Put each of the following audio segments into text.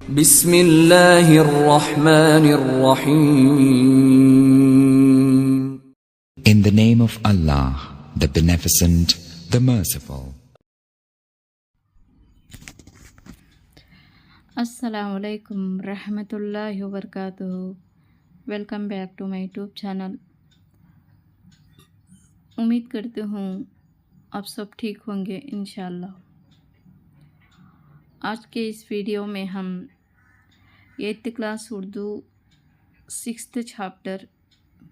बिस्मिल्लाहिर्रहमानिर्रहीम। In the name of Allah, the Beneficent, the Merciful. अस्सलामु अलैकुम रहमतुल्लाहि व बरकातुहू। Welcome back to my YouTube channel. उम्मीद करती हूँ आप सब ठीक होंगे इंशाअल्लाह। आज के इस वीडियो में हम 8th class Urdu 6th chapter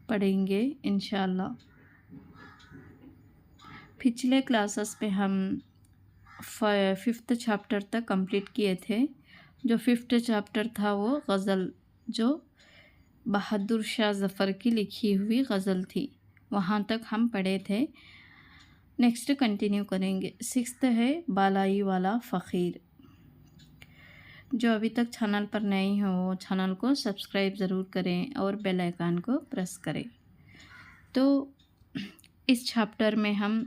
पढ़ेंगे इंशाअल्लाह। पिछले क्लासेस में हम 5th चैप्टर तक कंप्लीट किए थे। जो 5th चैप्टर था वो गज़ल, जो बहादुर शाह ज़फ़र की लिखी हुई गज़ल थी, वहाँ तक हम पढ़े थे। नेक्स्ट कंटिन्यू करेंगे। 6th है बालाई वाला फ़कीर। जो अभी तक चैनल पर नए हो वो चैनल को सब्सक्राइब ज़रूर करें और बेल आइकन को प्रेस करें। तो इस चैप्टर में हम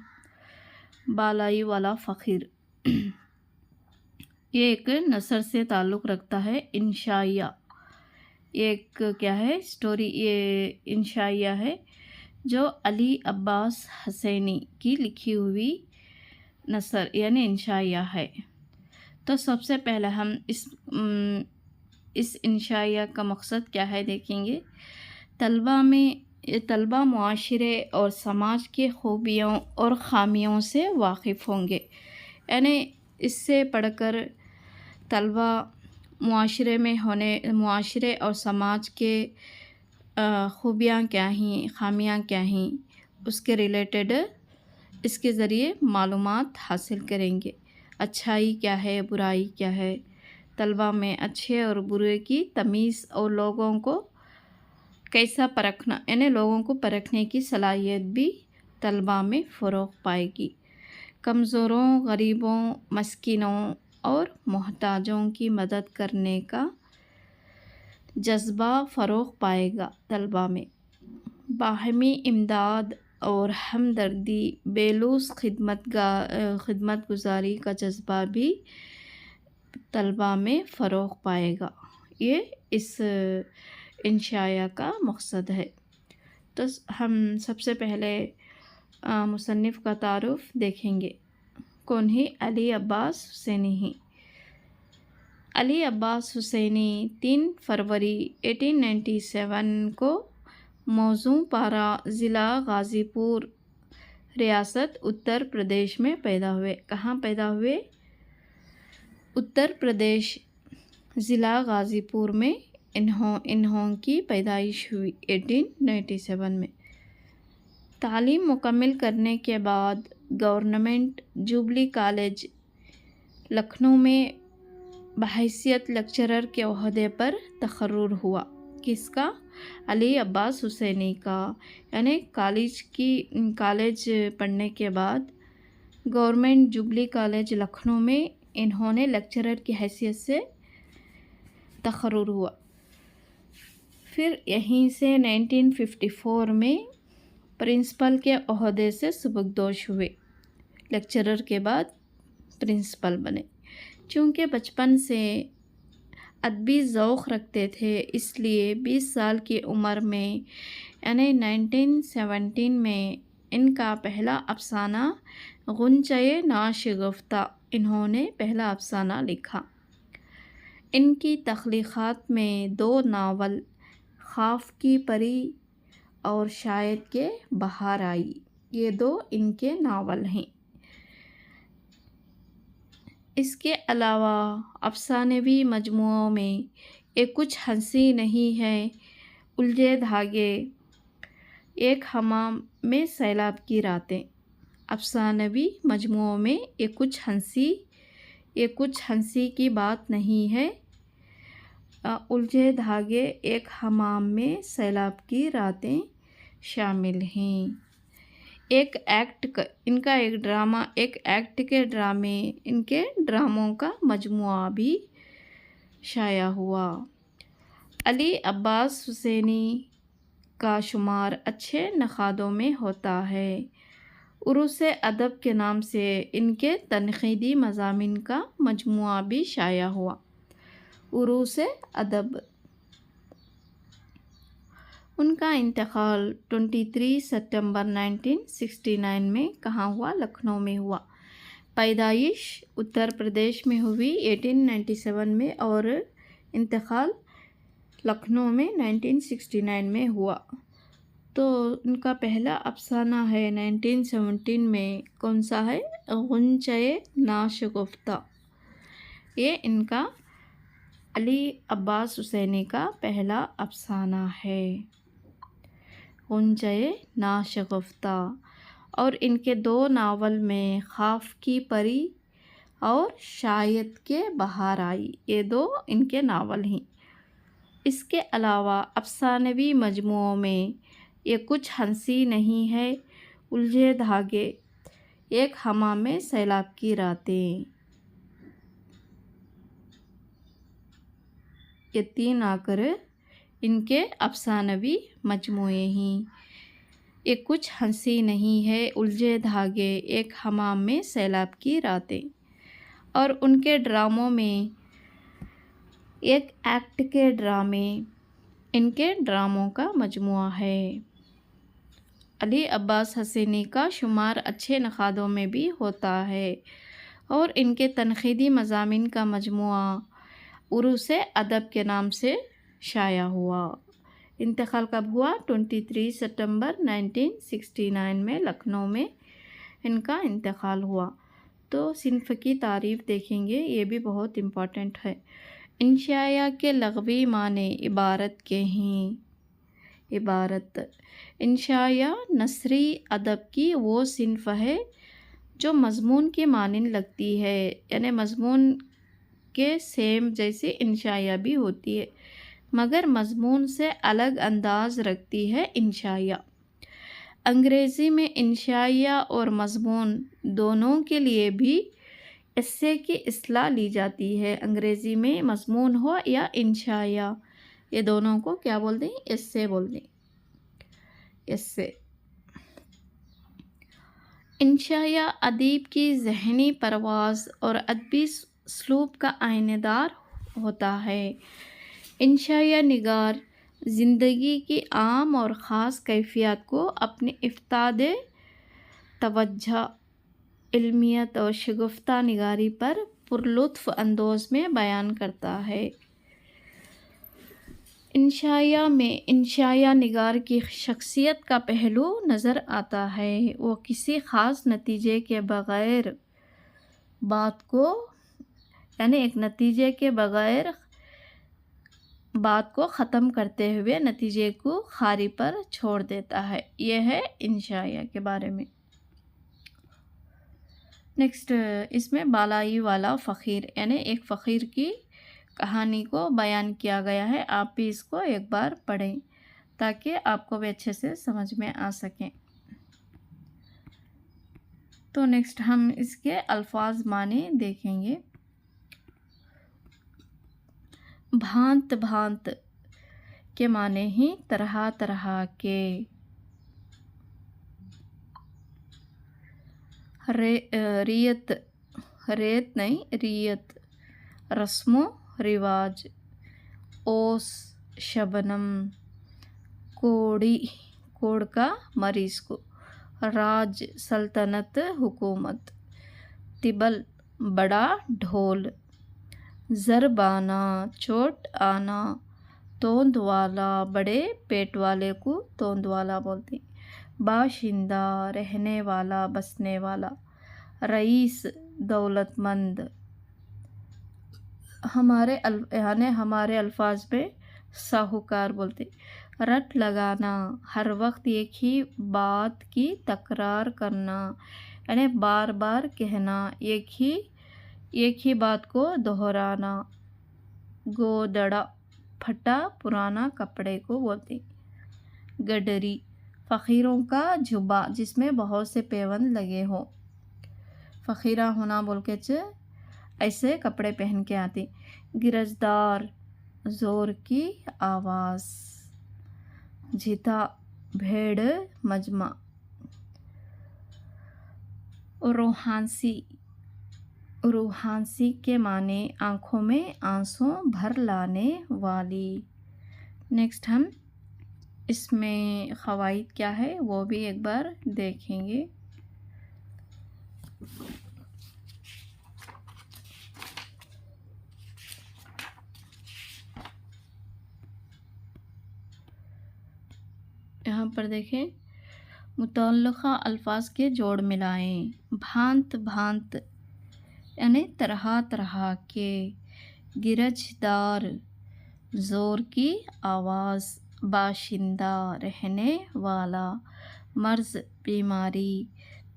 बालाई वाला फ़कीर, ये एक नसर से ताल्लुक़ रखता है। इंशाइया, ये एक क्या है स्टोरी, ये इंशाइया है जो अली अब्बास हुसैनी की लिखी हुई नसर यानी इंशाइया है। तो सबसे पहले हम इस इंशाइया का मकसद क्या है देखेंगे। तलबा मुआशरे और समाज के खूबियों और ख़ामियों से वाकिफ़ होंगे। यानी इससे पढ़कर तलबा मुआशरे और समाज के खूबियाँ क्या हैं, ख़ामियाँ क्या हैं, उसके रिलेटेड इसके ज़रिए मालूमात हासिल करेंगे। अच्छाई क्या है, बुराई क्या है, तलबा में अच्छे और बुरे की तमीज़ और लोगों को कैसा परखना, यानी लोगों को परखने की सलाहियत भी तलबा में फ़रोग़ पाएगी। कमज़ोरों, गरीबों, मस्कीनों और मोहताजों की मदद करने का जज्बा फ़रोग़ पाएगा तलबा में। बाहमी इमदाद और हमदर्दी, बेलूस खिदमत गुजारी का जज्बा भी तलबा में फ़रोग़ पाएगा। ये इस इंशाया का मकसद है। तो हम सबसे पहले मुसन्निफ़ का तारुफ़ देखेंगे। कौन है? अली अब्बास हुसैनी ही। अली अब्बास हुसैनी 3 फरवरी 1897 को मौज़ूं पारा ज़िला गाज़ीपुर, रियासत उत्तर प्रदेश में पैदा हुए। कहाँ पैदा हुए? उत्तर प्रदेश, ज़िला गाज़ीपुर में इन्हों की पैदाइश हुई 1897 में। तालीम मुकम्मल करने के बाद गवर्नमेंट जुबली कॉलेज लखनऊ में बहैसियत लेक्चरर के ओहदे पर तखर्रुर हुआ। किसका? अली अब्बास हुसैनी का। यानी कॉलेज पढ़ने के बाद गवर्नमेंट जुबली कॉलेज लखनऊ में इन्होंने लेक्चरर की हैसियत से तखर्रुर हुआ। फिर यहीं से 1954 में प्रिंसिपल के ओहदे से सुबकदोश हुए। लेक्चरर के बाद प्रिंसिपल बने। चूँकि बचपन से अदबी ज़ौक़ रखते थे, इसलिए 20 साल की उम्र में यानी 1917 में इनका पहला अफ़साना गुंचए नाशिगुफ्ता, इन्होंने पहला अफ़साना लिखा। इनकी तख्लीक़ात में 2 नावल, ख़ाफ़ की परी और शायद के बहार आई, ये 2 इनके नावल हैं। इसके अलावा अफ़सानवी मजमुओं में एक कुछ हंसी नहीं है, उलझे धागे, एक हमाम में सैलाब की रातें। अफ़सानवी मजमुओं में एक कुछ हंसी की बात नहीं है, उलझे धागे, एक हमाम में सैलाब की रातें शामिल हैं। इनका एक एक्ट के ड्रामे, इनके ड्रामों का मजमुआ भी शाया हुआ। अली अब्बास हुसैनी का शुमार अच्छे नक़ादों में होता है। उरूस-ए अदब के नाम से इनके तनक़ीदी मज़ामिन का मजमुआ भी शाया हुआ। उरूस अदब। उनका इंतकाल 23 सितंबर 1969 में कहाँ हुआ? लखनऊ में हुआ। पैदाइश उत्तर प्रदेश में हुई 1897 में और इंतकाल लखनऊ में 1969 में हुआ। तो उनका पहला अफसाना है 1917 में, कौन सा है? गुंचे नाशगुफ्ता। ये इनका अली अब्बास हुसैनी का पहला अफसाना है, गुंचे नाशगुफ्ता। और इनके 2 नावल में ख़ाफ की परी और शायद के बाहर आई, ये 2 इनके नावल हैं। इसके अलावा अफसानवी मजमुओं में ये कुछ हंसी नहीं है, उलझे धागे, एक हमाम में सैलाब की रातें, ये 3 आकर इनके अफसानवी मजमुए हैं। ये कुछ हंसी नहीं है, उलझे धागे, एक हमाम में सैलाब की रातें। और उनके ड्रामों में एक एक्ट के ड्रामे, इनके ड्रामों का मजमुआ है। अली अब्बास हसीनी का शुमार अच्छे नक़ादों में भी होता है और इनके तनक़ीदी मज़ामीन का मजमुआ उरूस अदब के नाम से शाया हुआ। इंतकाल कब हुआ? 23 सितंबर 1969 में लखनऊ में इनका इंतकाल हुआ। तो सिन्फ़ की तारीफ़ देखेंगे, ये भी बहुत इम्पॉर्टेंट है। इंशाया के लग़वी माने इबारत के हैं। इबारत, इंशाया नसरी अदब की वो सिन्फ़ है जो मज़मून के मानिन लगती है, यानी मज़मून के सेम जैसे इंशाया भी होती है मगर मज़मून से अलग अंदाज़ रखती है इंशाया। अंग्रेज़ी में इंशाया और मज़मून दोनों के लिए भी इससे की इस्लाह ली जाती है। अंग्रेज़ी में मज़मून हो या इंशाया, ये दोनों को क्या बोलते हैं? इससे बोलते हैं, इससे। इंशाया अदीब की ज़हनी परवाज़ और अदबी स्लूब का आइनेदार होता है। इंशाया निगार ज़िंदगी की आम और ख़ास कैफियत को अपनी इफ्ताद तवज्जो, इल्मियत और शगुफ्ता निगारी पर पुरलुत्फ़ अंदाज़ में बयान करता है। इंशाया में इंशाया निगार की शख्सियत का पहलू नज़र आता है। वो किसी ख़ास नतीजे के बग़ैर बात को, यानी एक नतीजे के बग़ैर बात को ख़त्म करते हुए नतीजे को खारी पर छोड़ देता है। यह है इंशाया के बारे में। नेक्स्ट, इसमें बालाई वाला फ़कीर, यानी एक फ़कीर की कहानी को बयान किया गया है। आप भी इसको एक बार पढ़ें ताकि आपको भी अच्छे से समझ में आ सकें। तो नेक्स्ट हम इसके अल्फाज माने देखेंगे। भांत भांत के माने ही तरह तरह के। रियत, रेत नहीं रियत, रस्मो रिवाज। ओस शबनम, कोड़ी, कोड़ का मरीज़ को। राज सल्तनत हुकूमत। तिबल बड़ा ढोल। ज़रबाना चोट आना। तोंद वाला बड़े पेट वाले को तोंद वाला बोलते। बाशिंदा रहने वाला, बसने वाला। रईस दौलतमंद। हमारे अल्फाज में साहूकार बोलते। रट लगाना, हर वक्त एक ही बात की तकरार करना, यानी बार बार कहना, एक ही बात को दोहराना। गोदड़ा, फटा पुराना कपड़े को बोलते। गडरी, फ़कीरों का जुबा जिसमें बहुत से पेवंद लगे हो। फ़कीरा होना बोल के ऐसे कपड़े पहन के आती। गिरजदार, ज़ोर की आवाज़। झिता, भेड़ मजमा। रोहानसी, रूहांसी के माने आँखों में आंसू भर लाने वाली। नेक्स्ट हम इसमें क़वाइद क्या है वो भी एक बार देखेंगे। यहाँ पर देखें, मुतअल्लिक़ा अल्फाज के जोड़ मिलाएं। भांत भांत यानी तरह तरह के, गिरजदार ज़ोर की आवाज़, बाशिंदा रहने वाला, मर्ज़ बीमारी,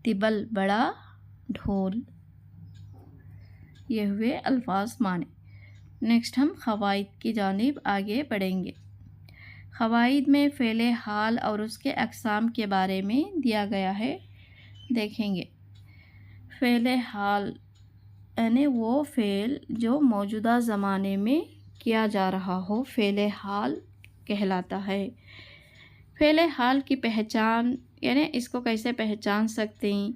तिबल बड़ा ढोल। ये हुए अल्फाज माने। नेक्स्ट हम क़वाइद की जानिब आगे बढ़ेंगे। क़वाइद में फ़ेल हाल और उसके अक़साम के बारे में दिया गया है, देखेंगे। फ़ेल हाल यानी वो फ़ेल जो मौजूदा ज़माने में किया जा रहा हो, फ़ेल हाल कहलाता है। फ़ेल हाल की पहचान यानी इसको कैसे पहचान सकते हैं,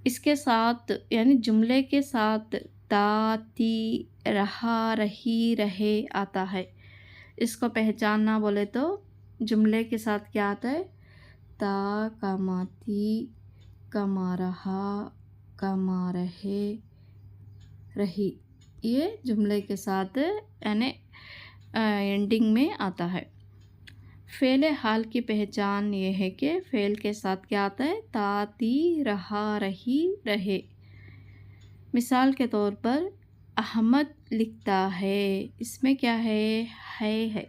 इसके साथ यानी जुमले के साथ ता, ती, रहा, रही, रहे आता है। इसको पहचानना बोले तो जुमले के साथ क्या आता है, ता, कमाती, कमा रहा, कमा रहे, रही। ये जुमले के साथ यानी एंडिंग में आता है। फ़ेल हाल की पहचान ये है कि फ़ेल के साथ क्या आता है, ता, ती, रहा, रही, रहे। मिसाल के तौर पर अहमद लिखता है, इसमें क्या है।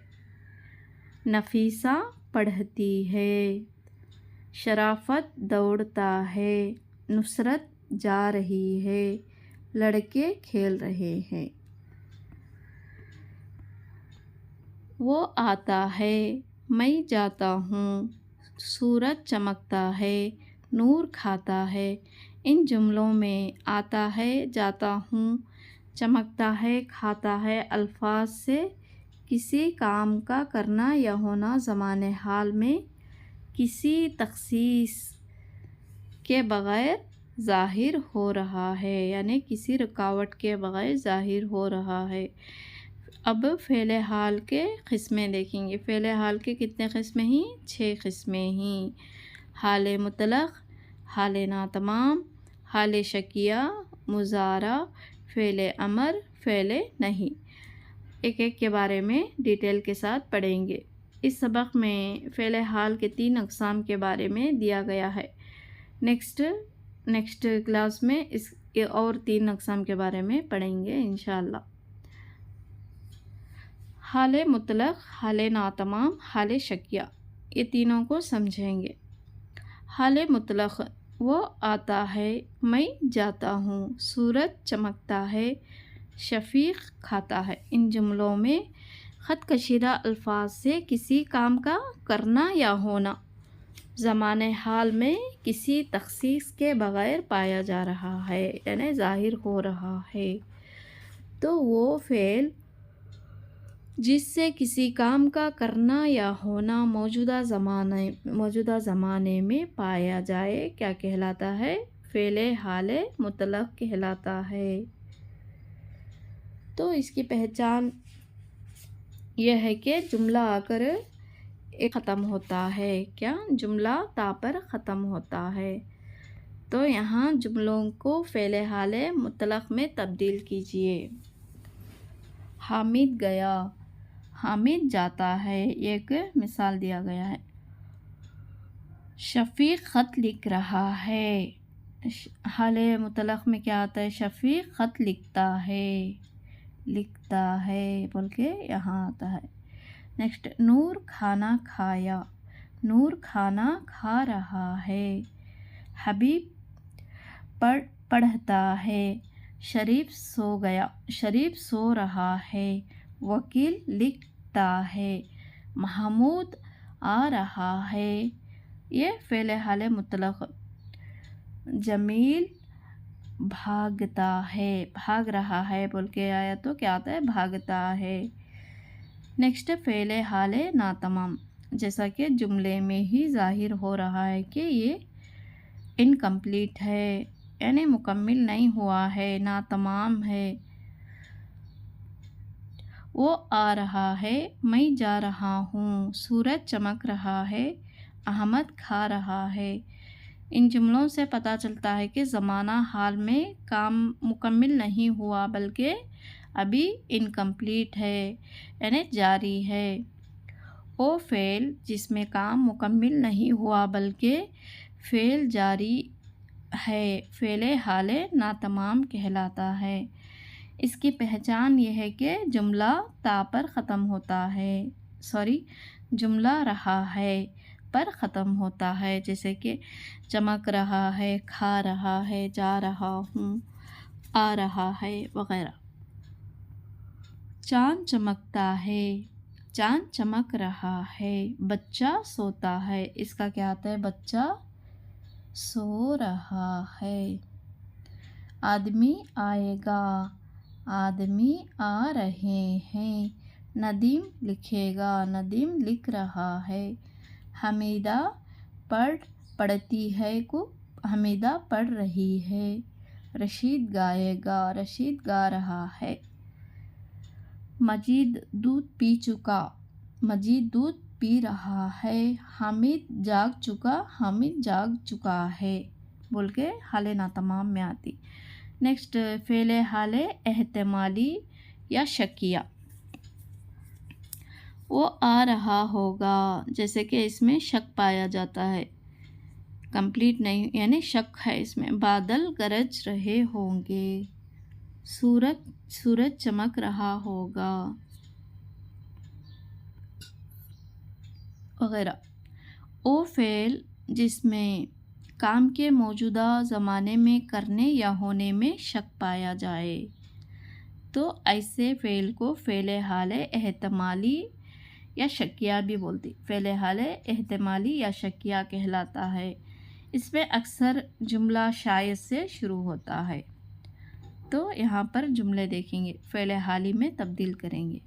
नफीसा पढ़ती है, शराफत दौड़ता है, नुसरत जा रही है, लड़के खेल रहे हैं। वो आता है, मैं जाता हूँ, सूरज चमकता है, नूर खाता है। इन जुमलों में आता है, जाता हूँ, चमकता है, खाता है अल्फाज से किसी काम का करना या होना ज़माने हाल में किसी तख़सीस के बग़ैर ज़ाहिर हो रहा है, यानी किसी रुकावट के बग़ैर ज़ाहिर हो रहा है। अब फ़ेल हाल के क़िस्में देखेंगे। फ़ेल हाल के कितने क़िस्में हैं, 6 क़िस्में हैं। हाल मुतलक़, हाल नातमाम, हाल शकिया, मुज़ारा, फ़ेल अमर, फ़ेल नहीं। एक एक के बारे में डिटेल के साथ पढ़ेंगे। इस सबक में फ़ेल हाल के 3 अक़साम के बारे में दिया गया है। नेक्स्ट क्लास में इसके और 3 अक़साम के बारे में पढ़ेंगे इंशाअल्लाह। हाल मुतलक़, हाल नातमाम, हाल शकिया, ये तीनों को समझेंगे। हाल मुतलक़, वो आता है, मैं जाता हूँ, सूरज चमकता है, शफ़ीक़ खाता है। इन जुमलों में ख़त कशीदा अल्फाज से किसी काम का करना या होना ज़माने हाल में किसी तख़सीस के बग़ैर पाया जा रहा है, यानी ज़ाहिर हो रहा है। तो वो फ़ेल जिससे किसी काम का करना या होना मौजूदा ज़माने में पाया जाए, क्या कहलाता है, फ़ेल हाल मुतलक़ कहलाता है। तो इसकी पहचान यह है कि जुमला आकर एक ख़त्म होता है, क्या, जुमला ता पर ख़त्म होता है। तो यहाँ जुमलों को फ़ेल हाल मुतलक़ में तब्दील कीजिए। हामिद गया, हामिद जाता है, एक मिसाल दिया गया है। शफ़ीक़ ख़त लिख रहा है, हाल मुतलक़ में क्या आता है, शफ़ीक़ ख़त लिखता है बोल के यहाँ आता है। नेक्स्ट, नूर खाना खाया, नूर खाना खा रहा है। हबीब पढ़ता है, शरीफ सो गया, शरीफ सो रहा है। वकील लिखता है, महमूद आ रहा है। ये फ़ेल हाल मुतलक़। जमील भागता है, भाग रहा है बोल के आया तो क्या आता है, भागता है। नेक्स्ट, फ़ेल हाल नातमाम, जैसा कि जुमले में ही ज़ाहिर हो रहा है कि ये इनकम्प्लीट है, यानी मुकम्मिल नहीं हुआ है, नातमाम है। वो आ रहा है, मैं जा रहा हूँ। सूरज चमक रहा है, अहमद खा रहा है। इन जुमलों से पता चलता है कि ज़माना हाल में काम मुकम्मिल नहीं हुआ बल्कि अभी इनकम्प्लीट है, यानी जारी है। वो फ़ेल जिसमें काम मुकम्मिल नहीं हुआ बल्कि फ़ेल जारी है, फ़ेले हाले नातमाम कहलाता है। इसकी पहचान ये है कि जुमला ता पर ख़त्म होता है, जुमला रहा है पर ख़त्म होता है, जैसे कि चमक रहा है, खा रहा है, जा रहा हूँ, आ रहा है वग़ैरह। चाँद चमकता है, चाँद चमक रहा है। बच्चा सोता है, इसका क्या आता है? बच्चा सो रहा है। आदमी आएगा, आदमी आ रहे हैं। नदीम लिखेगा, नदीम लिख रहा है। हमीदा पढ़ती है को हमीदा पढ़ रही है। रशीद गाएगा, रशीद गा रहा है। मजीद दूध पी चुका, मजीद दूध पी रहा है। हामिद जाग चुका, हामिद जाग चुका है बोल के हाले नातमाम में आती। नेक्स्ट फ़ेले हाले एहतमाली या शकिया। वो आ रहा होगा, जैसे कि इसमें शक पाया जाता है, कंप्लीट नहीं यानी शक है इसमें। बादल गरज रहे होंगे, सूरज चमक रहा होगा वगैरह। ओ फ़ेल जिसमें काम के मौजूदा ज़माने में करने या होने में शक पाया जाए, तो ऐसे फ़ेल को फ़ेले हाले एहतमाली या शकिया भी बोलती। फ़ेले हाले एहतमाली या शकिया कहलाता है। इसमें अक्सर जुमला शायद से शुरू होता है। तो यहाँ पर जुमले देखेंगे, फ़ेले हाली में तब्दील करेंगे।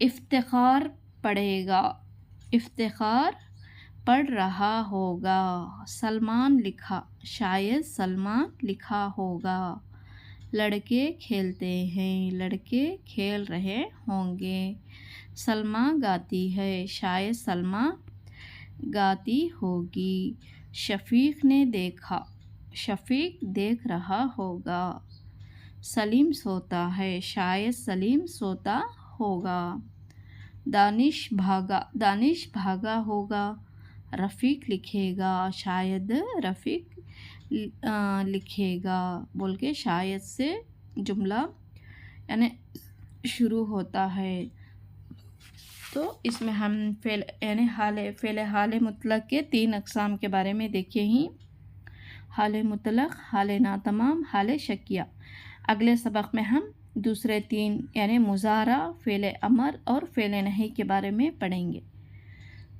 इफ्तिखार पढ़ेगा, इफ्तिखार पढ़ रहा होगा। सलमान लिखा, शायद सलमान लिखा होगा। लड़के खेलते हैं, लड़के खेल रहे होंगे। सलमा गाती है, शायद सलमा गाती होगी। शफ़ीक ने देखा, शफ़ीक देख रहा होगा। सलीम सोता है, शायद सलीम सोता होगा। दानिश भागा होगा। रफ़ीक लिखेगा, शायद रफ़ीक लिखेगा बोल के शायद से जुमला यानी शुरू होता है। तो इसमें हम फ़ेल हाले मुतलक़ के 3 अक़साम के बारे में देखे ही, हाले मुतलक़, हाले नातमाम, हाले शकिया। अगले सबक में हम दूसरे 3 यानी मुज़ारा, फ़ेल अमर और फ़ेल नही के बारे में पढ़ेंगे।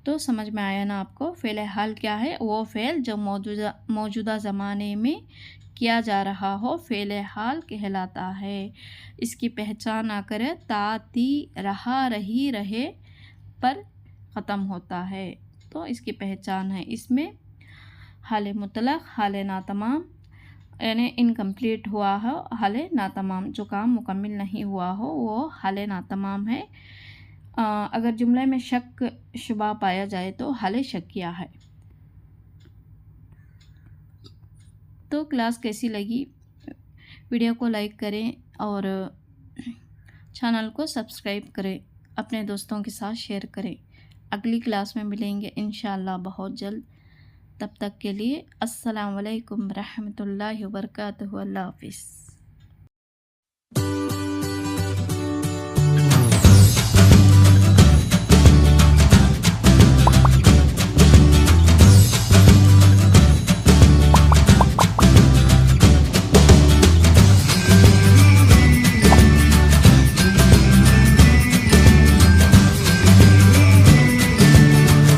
तो समझ में आया ना आपको? फ़ेल हाल क्या है? वो फ़ेल जो मौजूदा ज़माने में किया जा रहा हो फ़ेल हाल कहलाता है। इसकी पहचान आकर ता, ती, रहा, रही, रहे पर ख़त्म होता है, तो इसकी पहचान है। इसमें हाले मुतलक़, हाले नातमाम यानी इनकम्प्लीट हुआ हो, हाले नातमाम जो काम मुकम्मिल नहीं हुआ हो वो हाले नातमाम है। अगर जुमले में शक शुबा पाया जाए तो हाले शकिया है। तो क्लास कैसी लगी? वीडियो को लाइक करें और चैनल को सब्सक्राइब करें, अपने दोस्तों के साथ शेयर करें। अगली क्लास में मिलेंगे इंशाअल्लाह बहुत जल्द। तब तक के लिए अस्सलाम वालेकुम रहमतुल्लाहि व बरकातहू। अल्लाह हाफ़िज़।